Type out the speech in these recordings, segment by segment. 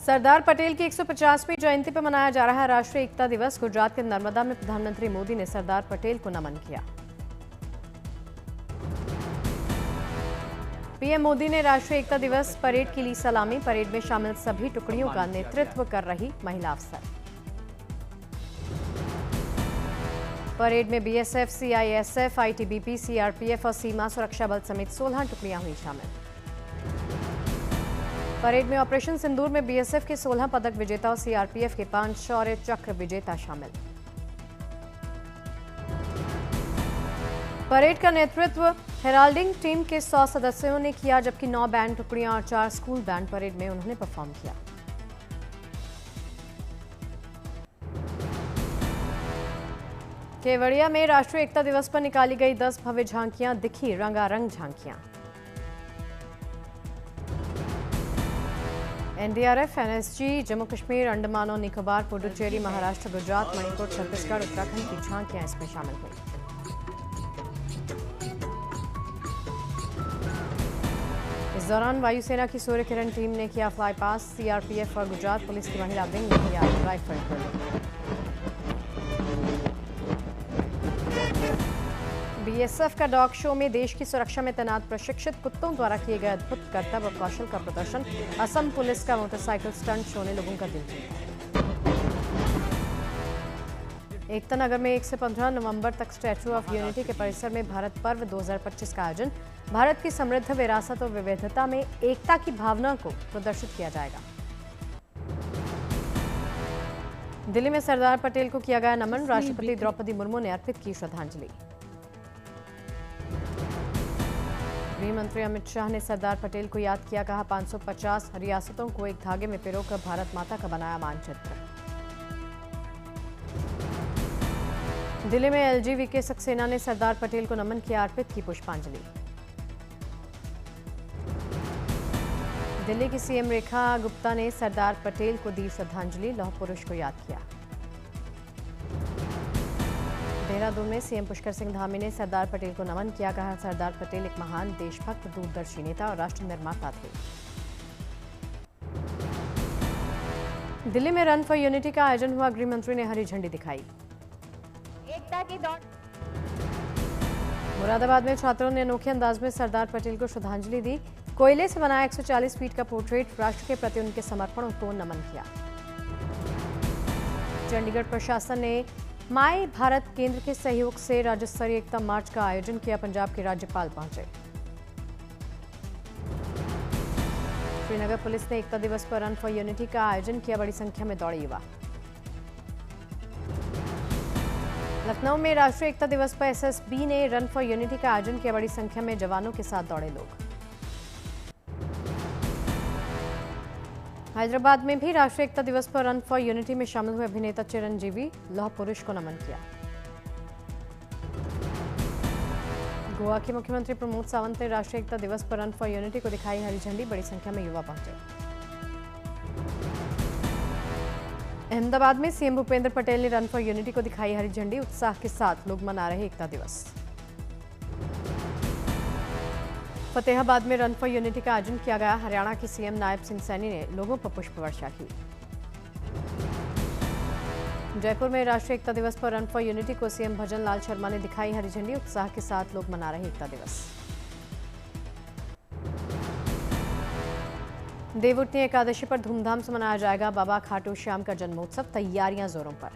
सरदार पटेल की 150वीं जयंती पर मनाया जा रहा है राष्ट्रीय एकता दिवस। गुजरात के नर्मदा में प्रधानमंत्री मोदी ने सरदार पटेल को नमन किया। पीएम मोदी ने राष्ट्रीय एकता दिवस परेड की ली सलामी। परेड में शामिल सभी टुकड़ियों का नेतृत्व कर रही महिला अफसर। परेड में बीएसएफ, सीआईएसएफ, आईटीबीपी, सीआरपीएफ और सीमा सुरक्षा बल समेत 16 टुकड़ियां हुई शामिल। परेड में ऑपरेशन सिंदूर में बीएसएफ के 16 पदक विजेता और सीआरपीएफ के 5 शौर्य चक्र विजेता शामिल। परेड का नेतृत्व हेराल्डिंग टीम के 100 सदस्यों ने किया, जबकि 9 बैंड टुकड़ियां और 4 स्कूल बैंड परेड में उन्होंने परफॉर्म किया। केवड़िया में राष्ट्रीय एकता दिवस पर निकाली गई 10 भव्य झांकियां, दिखी रंगारंग झांकियां। एनडीआरएफ, एनएसजी, जम्मू कश्मीर, अंडमान और निकोबार, पुडुचेरी, महाराष्ट्र, गुजरात, मणिपुर, छत्तीसगढ़, उत्तराखंड की झांकियां इसमें शामिल हुई। इस दौरान वायुसेना की सूर्य किरण टीम ने किया फ्लाई पास। सीआरपीएफ और गुजरात पुलिस की महिला विंग ने किया राइफल ड्रिल। बीएसएफ का डॉग शो में देश की सुरक्षा में तैनात प्रशिक्षित कुत्तों द्वारा किए गए अद्भुत कर्तव्य और कौशल का प्रदर्शन। असम पुलिस का मोटरसाइकिल स्टंट शो ने लोगों का दिल जीता। एकता नगर में 1 से 15 नवंबर तक स्टैच्यू ऑफ यूनिटी के परिसर में भारत पर्व 2025 का आयोजन। भारत की समृद्ध विरासत और विविधता में एकता की भावना को प्रदर्शित किया जाएगा। दिल्ली में सरदार पटेल को किया गया नमन। राष्ट्रपति द्रौपदी मुर्मू ने अर्पित की श्रद्धांजलि। गृह मंत्री अमित शाह ने सरदार पटेल को याद किया, कहा 550 रियासतों को एक धागे में पिरोकर भारत माता का बनाया मानचित्र। दिल्ली में एलजीवीके सक्सेना ने सरदार पटेल को नमन किया, अर्पित की पुष्पांजलि। दिल्ली की सीएम रेखा गुप्ता ने सरदार पटेल को दी श्रद्धांजलि, लौह पुरुष को याद किया। देहरादून में सीएम पुष्कर सिंह धामी ने सरदार पटेल को नमन किया, कहा सरदार पटेल एक महान देशभक्त, दूरदर्शी नेता और राष्ट्र निर्माता थे। दिल्ली में रन फॉर यूनिटी का आयोजन हुआ। गृह मंत्री ने हरी झंडी दिखाई। एकता की दौड़। मुरादाबाद में छात्रों ने अनोखे अंदाज में सरदार पटेल को श्रद्धांजलि दी। कोयले से बनाया 140 फीट का पोर्ट्रेट, राष्ट्र के प्रति उनके समर्पण को नमन किया। चंडीगढ़ प्रशासन ने माई भारत केंद्र के सहयोग से राज्य स्तरीय एकता मार्च का आयोजन किया। पंजाब के राज्यपाल पहुंचे। श्रीनगर पुलिस ने एकता दिवस पर रन फॉर यूनिटी का आयोजन किया। बड़ी संख्या में दौड़े युवा। लखनऊ में राष्ट्रीय एकता दिवस पर एसएसबी ने रन फॉर यूनिटी का आयोजन किया। बड़ी संख्या में जवानों के साथ दौड़े लोग। हैदराबाद में भी राष्ट्रीय एकता दिवस पर रन फॉर यूनिटी में शामिल हुए अभिनेता चिरंजीवी लौह पुरुष को नमन किया। गोवा के मुख्यमंत्री प्रमोद सावंत ने राष्ट्रीय एकता दिवस पर रन फॉर यूनिटी को दिखाई हरी झंडी। बड़ी संख्या में युवा पहुंचे। अहमदाबाद में सीएम भूपेंद्र पटेल ने रन फॉर यूनिटी को दिखाई हरी झंडी। उत्साह के साथ लोग मना रहे एकता दिवस। फतेहाबाद में रन फॉर यूनिटी का आयोजन किया गया। हरियाणा के सीएम नायब सिंह सैनी ने लोगों पर पुष्प वर्षा की। जयपुर में राष्ट्रीय एकता दिवस पर रन फॉर यूनिटी को सीएम भजन लाल शर्मा ने दिखाई हरी झंडी। उत्साह के साथ लोग मना रहे एकता दिवस। देवउठनी एकादशी पर धूमधाम से मनाया जाएगा बाबा खाटू श्याम का जन्मोत्सव। तैयारियां जोरों पर।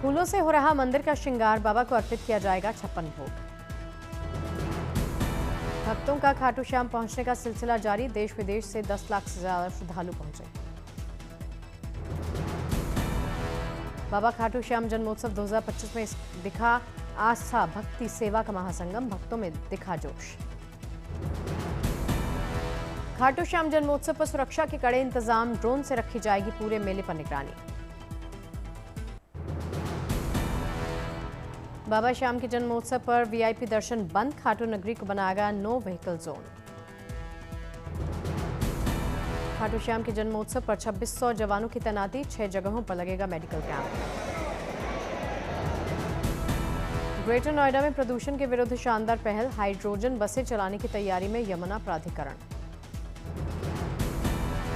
फूलों से हो रहा मंदिर का श्रृंगार। बाबा को अर्पित किया जाएगा 56 भोग। भक्तों का खाटू श्याम पहुंचने का सिलसिला जारी। देश विदेश से 10 लाख से ज्यादा श्रद्धालु पहुंचे। बाबा खाटू श्याम जन्मोत्सव 2025 में दिखा आस्था भक्ति सेवा का महासंगम। भक्तों में दिखा जोश। खाटू श्याम जन्मोत्सव पर सुरक्षा के कड़े इंतजाम। ड्रोन से रखी जाएगी पूरे मेले पर निगरानी। बाबा श्याम के जन्मोत्सव पर वीआईपी दर्शन बंद। खाटू नगरी को बनाया गया no vehicle zone. Khatu Shyam के जन्मोत्सव पर 2600 जवानों की तैनाती। 6 जगहों पर लगेगा मेडिकल कैंप। ग्रेटर नोएडा में प्रदूषण के विरुद्ध शानदार पहल, हाइड्रोजन बसें चलाने की तैयारी में यमुना प्राधिकरण।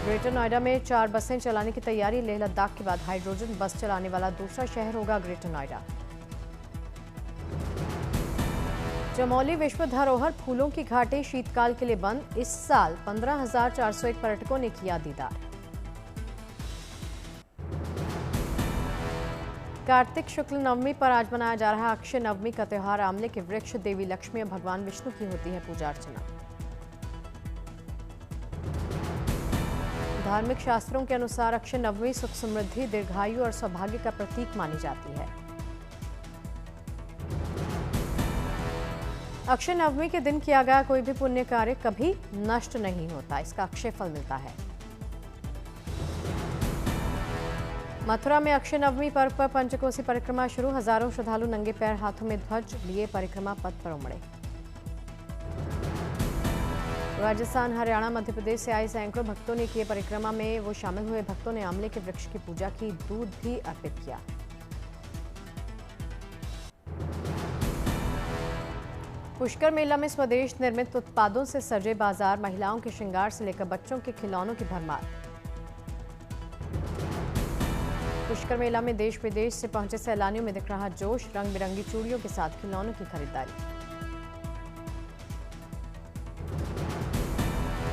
ग्रेटर नोएडा में 4 बसें चलाने की तैयारी, लेह लद्दाख के बाद हाइड्रोजन बस चलाने वाला दूसरा शहर होगा ग्रेटर नोएडा। चमोली विश्व धरोहर फूलों की घाटी शीतकाल के लिए बंद, इस साल 15,401 पर्यटकों ने किया दीदार। कार्तिक शुक्ल नवमी पर आज मनाया जा रहा अक्षय नवमी का त्योहार। आंवले के वृक्ष, देवी लक्ष्मी और भगवान विष्णु की होती है पूजा अर्चना। धार्मिक शास्त्रों के अनुसार अक्षय नवमी सुख समृद्धि, दीर्घायु और सौभाग्य का प्रतीक मानी जाती है। अक्षय नवमी के दिन किया गया कोई भी पुण्य कार्य कभी नष्ट नहीं होता, इसका अक्षय फल मिलता है। मथुरा में अक्षय नवमी पर्व पर पंचकोसी परिक्रमा शुरू, हजारों श्रद्धालु नंगे पैर, हाथों में ध्वज लिए परिक्रमा पथ पर उमड़े। राजस्थान, हरियाणा, मध्य प्रदेश से आए सैकड़ों भक्तों ने किए परिक्रमा में वो शामिल हुए। भक्तों ने आंवले के वृक्ष की पूजा की, दूध भी अर्पित किया। पुष्कर मेला में स्वदेश निर्मित उत्पादों से सजे बाजार, महिलाओं के श्रृंगार से लेकर बच्चों के खिलौनों की भरमार। पुष्कर मेला में देश विदेश से पहुंचे सैलानियों में दिख रहा जोश, रंग बिरंगी चूड़ियों के साथ खिलौनों की खरीदारी।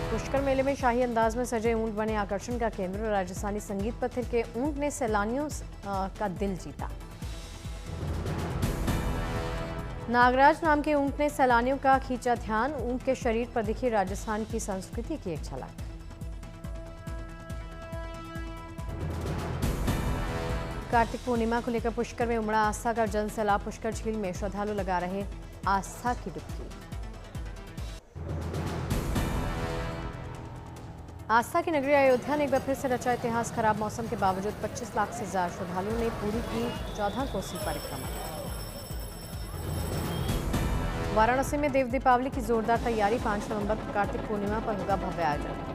पुष्कर मेले में शाही अंदाज में सजे ऊंट बने आकर्षण का केंद्र। राजस्थानी संगीत पथिर के ऊंट ने सैलानियों का दिल जीता। नागराज नाम के ऊंट ने सैलानियों का खींचा ध्यान, ऊंट के शरीर पर दिखी राजस्थान की संस्कृति की एक झलक। कार्तिक पूर्णिमा को लेकर पुष्कर में उमड़ा आस्था का जन सैलाब। पुष्कर झील में श्रद्धालु लगा रहे आस्था की डुबकी। आस्था की नगरी अयोध्या ने एक बार फिर से रचा इतिहास। खराब मौसम के बावजूद 25 लाख से ज्यादा श्रद्धालुओं ने पूरी की 14 कोसी परिक्रमा। वाराणसी में देव दीपावली की जोरदार तैयारी, 5 नवंबर को कार्तिक पूर्णिमा पर होगा भव्य आयोजन।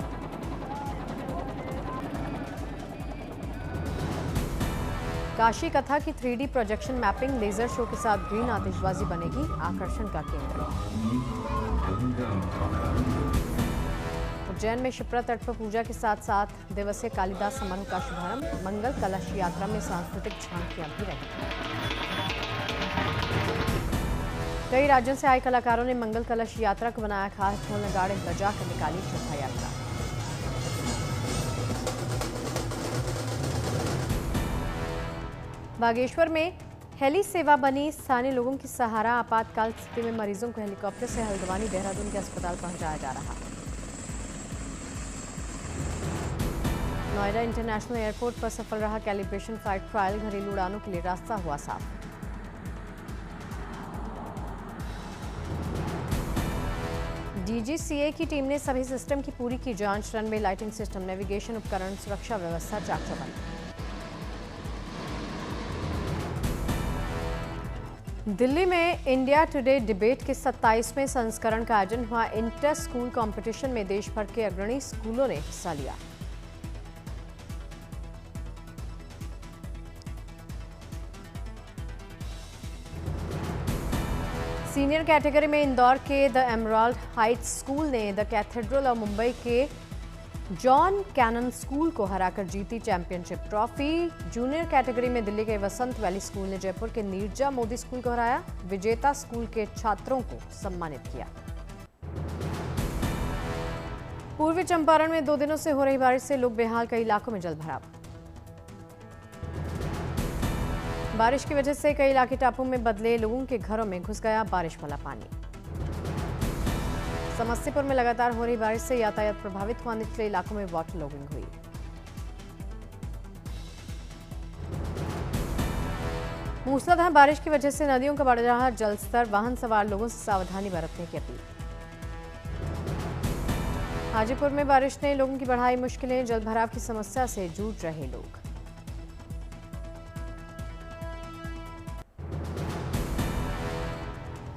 काशी कथा की 3D projection mapping, laser show के साथ ग्रीन आतिशबाजी बनेगी आकर्षण का केंद्र। उज्जैन में शिप्रा तट पर पूजा के साथ 7 दिवसीय कालिदास समारोह का शुभारंभ। मंगल कलश यात्रा में सांस्कृतिक झांकियां भी रही। कई राज्यों से आए कलाकारों ने मंगल कलश यात्रा को बनाया खास, ढोल नगाड़े बजाकर निकाली शोभा यात्रा। बागेश्वर में हेली सेवा बनी स्थानीय लोगों की सहारा। आपातकाल स्थिति में मरीजों को हेलीकॉप्टर से हल्द्वानी, देहरादून के अस्पताल पहुंचाया जा रहा। नोएडा इंटरनेशनल एयरपोर्ट पर सफल रहा कैलिब्रेशन फ्लाइट ट्रायल, घरेलू उड़ानों के लिए रास्ता हुआ साफ। डीजीसीए की टीम ने सभी सिस्टम की पूरी की जांच। रनवे लाइटिंग सिस्टम, नेविगेशन उपकरण, सुरक्षा व्यवस्था चाक चौबंद। दिल्ली में इंडिया टुडे डिबेट के 27वें संस्करण का आयोजन हुआ। इंटर स्कूल कंपटीशन में देश भर के अग्रणी स्कूलों ने हिस्सा लिया। सीनियर कैटेगरी में इंदौर के द एमराल्ड हाइट्स स्कूल ने द कैथेड्रल और मुंबई के जॉन कैनन स्कूल को हराकर जीती चैंपियनशिप ट्रॉफी। जूनियर कैटेगरी में दिल्ली के वसंत वैली स्कूल ने जयपुर के नीरजा मोदी स्कूल को हराया। विजेता स्कूल के छात्रों को सम्मानित किया। पूर्वी चंपारण में 2 दिनों से हो रही बारिश से लोग बेहाल, कई इलाकों में जलभराव। बारिश की वजह से कई इलाके टापू में बदले, लोगों के घरों में घुस गया बारिश वाला पानी। समस्तीपुर में लगातार हो रही बारिश से यातायात प्रभावित हुआ, निचले इलाकों में वाटर लॉगिंग हुई। मूसलाधार बारिश की वजह से नदियों का बढ़ रहा जलस्तर, वाहन सवार लोगों से सावधानी बरतने की अपील। हाजीपुर में बारिश ने लोगों की बढ़ाई मुश्किलें, जलभराव की समस्या से जूझ रहे लोग।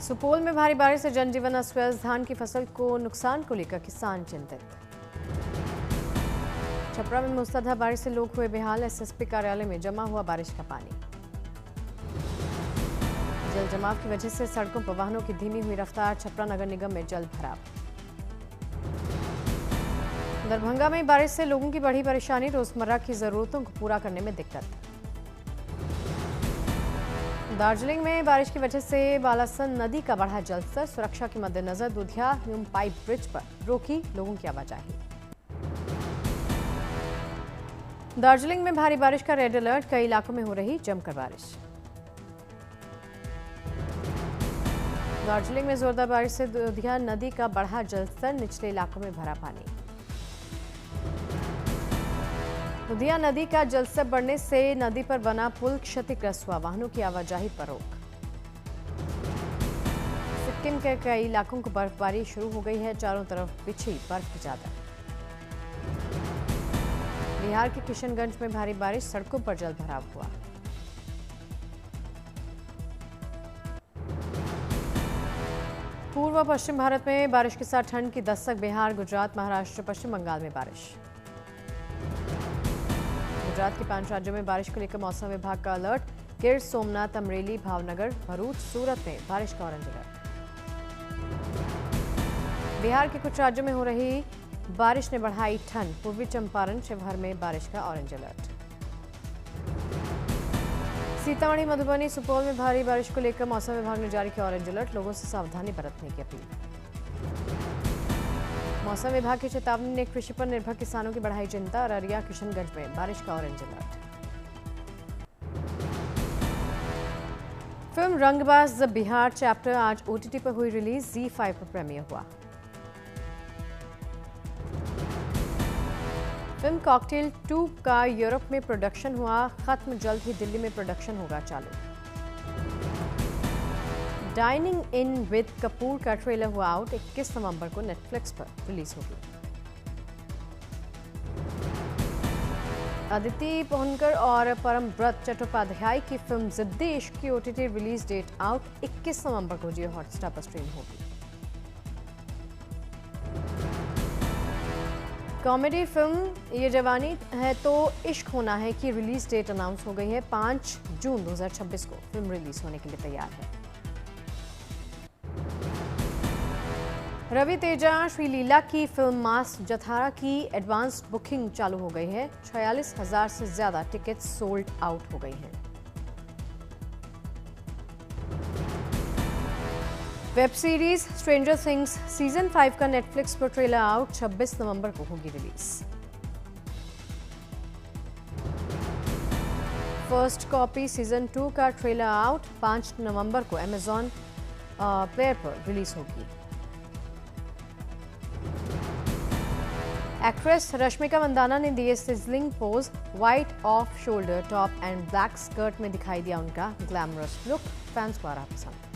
सुपौल में भारी बारिश से जनजीवन अस्त व्यस्त, धान की फसल को नुकसान को लेकर किसान चिंतित। छपरा में मूसलाधार बारिश से लोग हुए बेहाल, एसएसपी कार्यालय में जमा हुआ बारिश का पानी। जल जमाव की वजह से सड़कों पर वाहनों की धीमी हुई रफ्तार, छपरा नगर निगम में जल भराव। दरभंगा में बारिश से लोगों की बढ़ी परेशानी, रोजमर्रा की जरूरतों को पूरा करने में दिक्कत। दार्जिलिंग में बारिश की वजह से बालासन नदी का बढ़ा जलस्तर, सुरक्षा के मद्देनजर दुधिया ह्यूम पाइप ब्रिज पर रोकी लोगों की आवाजाही। दार्जिलिंग में भारी बारिश का रेड अलर्ट, कई इलाकों में हो रही जमकर बारिश। दार्जिलिंग में जोरदार बारिश से दुधिया नदी का बढ़ा जलस्तर, निचले इलाकों में भरा पानी। दुधिया नदी का जलस्तर बढ़ने से नदी पर बना पुल क्षतिग्रस्त हुआ, वाहनों की आवाजाही पर रोक। सिक्किम के कई इलाकों को बर्फबारी शुरू हो गई है, चारों तरफ बिछी बर्फ की चादर। बिहार के किशनगंज में भारी बारिश, सड़कों पर जल भराव हुआ। पूर्व पश्चिम भारत में बारिश के साथ ठंड की दस्तक, बिहार, गुजरात, महाराष्ट्र, पश्चिम बंगाल में बारिश। गुजरात के 5 राज्यों में बारिश को लेकर मौसम विभाग का अलर्ट, गिर सोमनाथ, अमरेली, भावनगर, भरूच, सूरत में बारिश का ऑरेंज अलर्ट। बिहार के कुछ राज्यों में हो रही बारिश ने बढ़ाई ठंड, पूर्वी चंपारण, शिवहर में बारिश का ऑरेंज अलर्ट। सीतामढ़ी, मधुबनी, सुपौल में भारी बारिश को लेकर मौसम विभाग ने जारी किया ऑरेंज अलर्ट, लोगों से सावधानी बरतने की अपील। मौसम विभाग की चेतावनी ने कृषि पर निर्भर किसानों की बढ़ाई चिंता, अररिया, किशनगंज में बारिश का ऑरेंज अलर्ट। फिल्म रंगबाज द बिहार चैप्टर आज OTT पर हुई रिलीज, ZEE5 पर प्रीमियर हुआ। फिल्म कॉकटेल 2 का यूरोप में प्रोडक्शन हुआ खत्म, जल्द ही दिल्ली में प्रोडक्शन होगा चालू। डाइनिंग इन विद कपूर का ट्रेलर हुआ आउट, 21 नवंबर को नेटफ्लिक्स पर रिलीज होगी। अदिति पोहनकर और परमव्रत चट्टोपाध्याय की फिल्म जिद्दी इश्क की OTT रिलीज डेट आउट, 21 नवंबर को जियो हॉटस्टार पर स्ट्रीम होगी। कॉमेडी फिल्म ये जवानी है तो इश्क होना है की रिलीज डेट अनाउंस हो गई है, 5 जून 2026 को फिल्म रिलीज होने के लिए तैयार है। रवि तेजा श्रीलीला की फिल्म मास जथारा की एडवांस बुकिंग चालू हो गई है, 46,000 से ज्यादा टिकट सोल्ड आउट हो गई हैं। Web series stranger things season 5 का नेटफ्लिक्स पर ट्रेलर आउट, 26 नवंबर को होगी रिलीज। फर्स्ट कॉपी सीजन 2 का ट्रेलर आउट, 5 नवंबर को अमेजॉन प्लेयर पर रिलीज होगी। एक्ट्रेस रश्मिका मंदाना ने दिए sizzling pose, white off shoulder top and black skirt में दिखाई दिया उनका ग्लैमरस लुक, फैंस को आ रहा पसंद।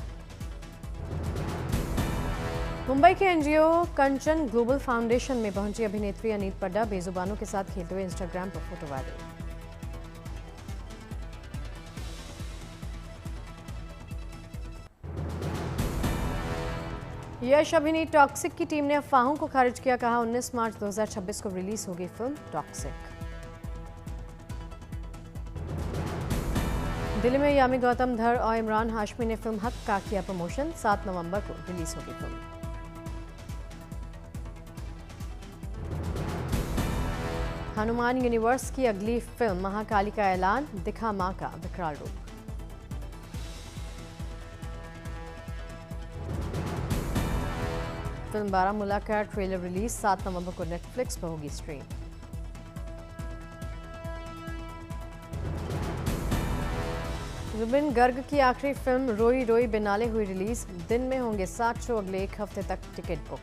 मुंबई के NGO कंचन ग्लोबल फाउंडेशन में पहुंची अभिनेत्री अनीत पड्डा, बेजुबानों के साथ खेलते हुए इंस्टाग्राम पर फोटो वायरल। यश अभिनीत टॉक्सिक की टीम ने अफवाहों को खारिज किया, कहा 19 मार्च 2026 को रिलीज होगी फिल्म टॉक्सिक। दिल्ली में यामी गौतम धर और इमरान हाशमी ने फिल्म हक का किया प्रमोशन, 7 नवंबर को रिलीज होगी फिल्म। हनुमान यूनिवर्स की अगली फिल्म महाकाली का ऐलान, दिखा मां का विकराल रूप। फिल्म बारामूला का ट्रेलर रिलीज, 7 नवंबर को नेटफ्लिक्स पर होगी स्ट्रीम। रुबिन गर्ग की आखिरी फिल्म रोई रोई बिनाले हुई रिलीज, दिन में होंगे 7 शो, अगले 1 हफ्ते तक टिकट बुक।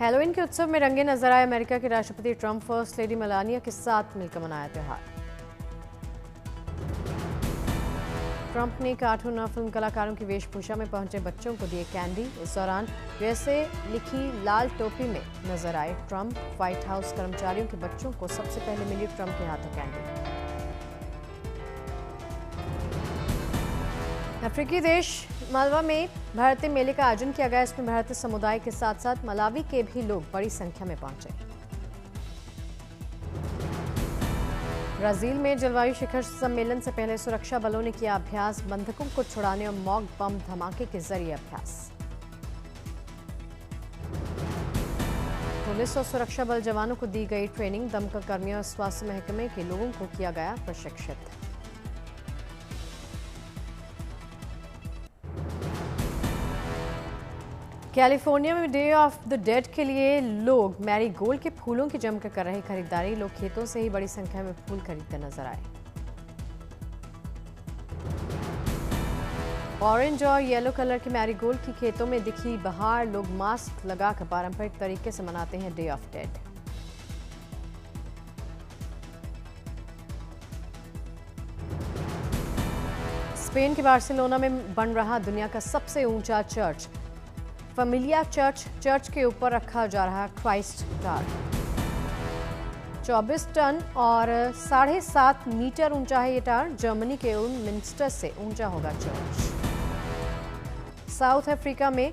हैलोवीन के उत्सव में रंगे नजर आए अमेरिका के राष्ट्रपति ट्रंप, फर्स्ट लेडी मेलानिया के साथ मिलकर मनाया त्योहार। ट्रंप ने कार्टून और फिल्म कलाकारों की वेशभूषा में पहुंचे बच्चों को दिए कैंडी। इस दौरान यूएसए लिखी लाल टोपी में नजर आए ट्रंप। व्हाइट हाउस कर्मचारियों के बच्चों को सबसे पहले मिली ट्रंप के हाथों कैंडी। अफ्रीकी देश मालवा में भारतीय मेले का आयोजन किया गया। इसमें भारतीय समुदाय के साथ साथ मलावी के भी लोग बड़ी संख्या में पहुंचे। ब्राजील में जलवायु शिखर सम्मेलन से पहले सुरक्षा बलों ने किया अभ्यास, बंधकों को छुड़ाने और मॉक बम धमाके के जरिए अभ्यास। पुलिस और सुरक्षा बल जवानों को दी गई ट्रेनिंग, दमकल कर्मियों और स्वास्थ्य महकमे के लोगों को किया गया प्रशिक्षित। कैलिफोर्निया में डे ऑफ द डेड के लिए लोग मैरीगोल्ड के फूलों की जमकर कर रहे खरीदारी। लोग खेतों से ही बड़ी संख्या में फूल खरीदते नजर आए। ऑरेंज और येलो कलर के मैरीगोल्ड की खेतों में दिखी बहार। लोग मास्क लगाकर पारंपरिक तरीके से मनाते हैं डे ऑफ डेड। स्पेन के बार्सिलोना में बन रहा दुनिया का सबसे ऊंचा चर्च, फमिलिया चर्च के ऊपर रखा जा रहा क्राइस्ट टार। 24 टन और 7.5 मीटर ऊंचा है ये टार। जर्मनी के मिन्स्टर से ऊंचा होगा चर्च। साउथ अफ्रीका में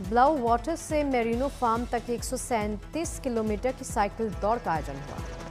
ब्लाउ वाटर से मेरिनो फार्म तक 137 किलोमीटर की साइकिल दौड़ का आयोजन हुआ।